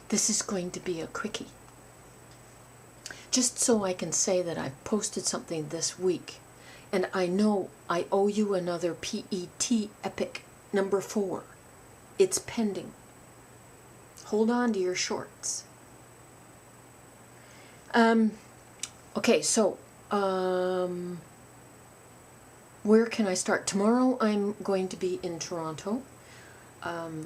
This is going to be a quickie. Just so I can say that I've posted something this week. And I know I owe you another PET Epic number 4. It's pending. Hold on to your shorts. Okay, so, where can I start? Tomorrow I'm going to be in Toronto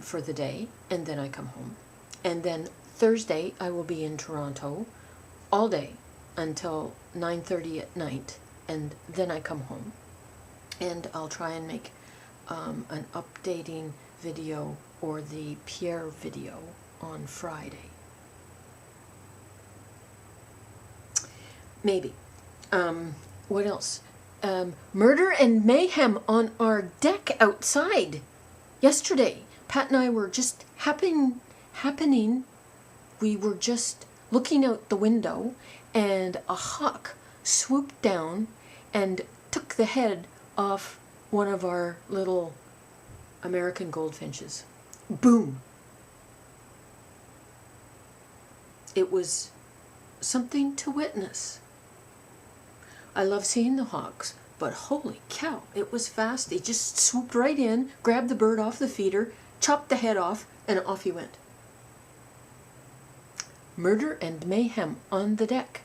for the day, and then I come home. And then Thursday I will be in Toronto all day until 9:30 at night, and then I come home. And I'll try and make an updating video or the Pierre video on Friday. Maybe. What else? Murder and mayhem on our deck outside. Yesterday, Pat and I were just happening. We were just looking out the window, and a hawk swooped down and took the head off one of our little American goldfinches. Boom. It was something to witness. I love seeing the hawks, but holy cow, it was fast. They just swooped right in, grabbed the bird off the feeder, chopped the head off, and off he went. Murder and mayhem on the deck.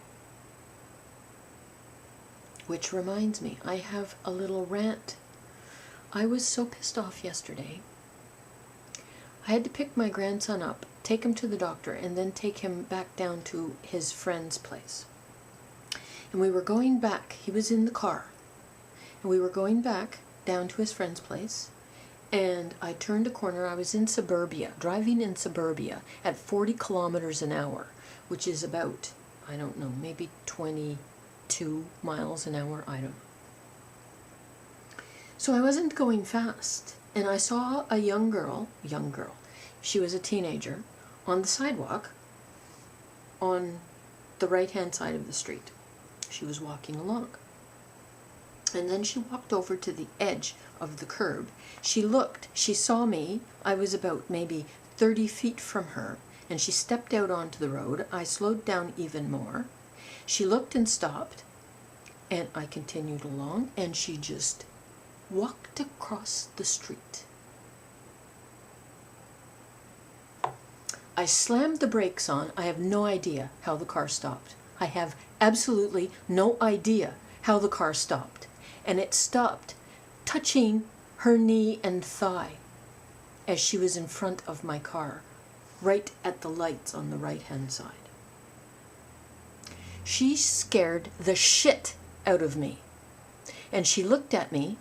Which reminds me, I have a little rant. I was so pissed off yesterday. I had to pick my grandson up, take him to the doctor, and then take him back down to his friend's place. And we were going back. He was in the car. And we were going back down to his friend's place. And I turned a corner. I was in suburbia, driving in suburbia at 40 kilometers an hour, which is about, I don't know, maybe 22 miles an hour. I don't know. So I wasn't going fast. And I saw a young girl, she was a teenager, on the sidewalk on the right-hand side of the street. She was walking along. And then she walked over to the edge of the curb. She looked, she saw me. I was about maybe 30 feet from her, and she stepped out onto the road. I slowed down even more. She looked and stopped, and I continued along, and she just walked across the street. I slammed the brakes on. I have no idea how the car stopped. I have absolutely no idea how the car stopped. And it stopped touching her knee and thigh as she was in front of my car, right at the lights on the right-hand side. She scared the shit out of me. And she looked at me,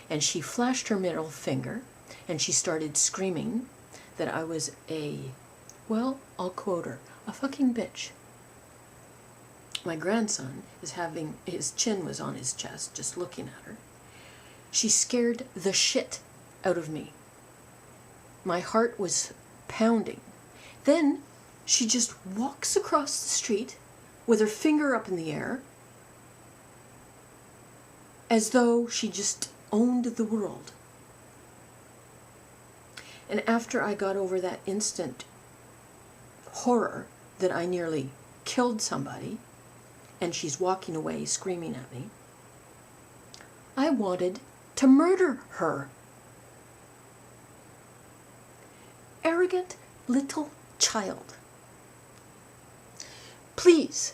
and she flashed her middle finger, and she started screaming that I was well, I'll quote her, a fucking bitch. My grandson is having, his chin was on his chest, just looking at her. She scared the shit out of me. My heart was pounding. Then she just walks across the street with her finger up in the air, as though she just owned the world. And after I got over that instant horror that I nearly killed somebody, and she's walking away screaming at me, I wanted to murder her. Arrogant little child. Please,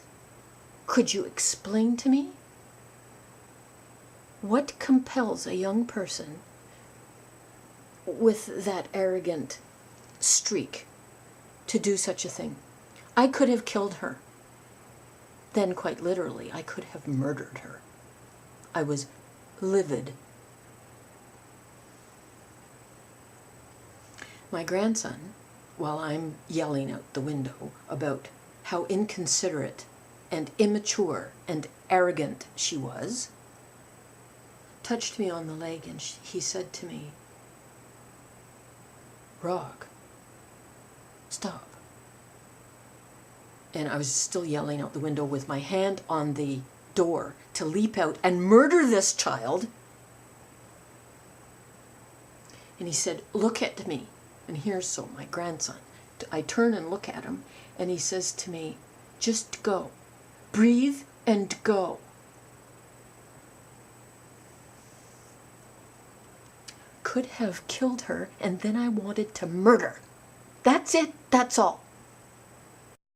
could you explain to me what compels a young person with that arrogant streak to do such a thing? I could have killed her. Then, quite literally, I could have murdered her. I was livid. My grandson, while I'm yelling out the window about how inconsiderate and immature and arrogant she was, touched me on the leg, and he said to me, "Rog, stop." And I was still yelling out the window with my hand on the door to leap out and murder this child. And he said, "Look at me." And here's so my grandson I turn and look at him, and he says to me, "Just go. Breathe and go." Could have killed her, and then I wanted to murder. That's it. That's all.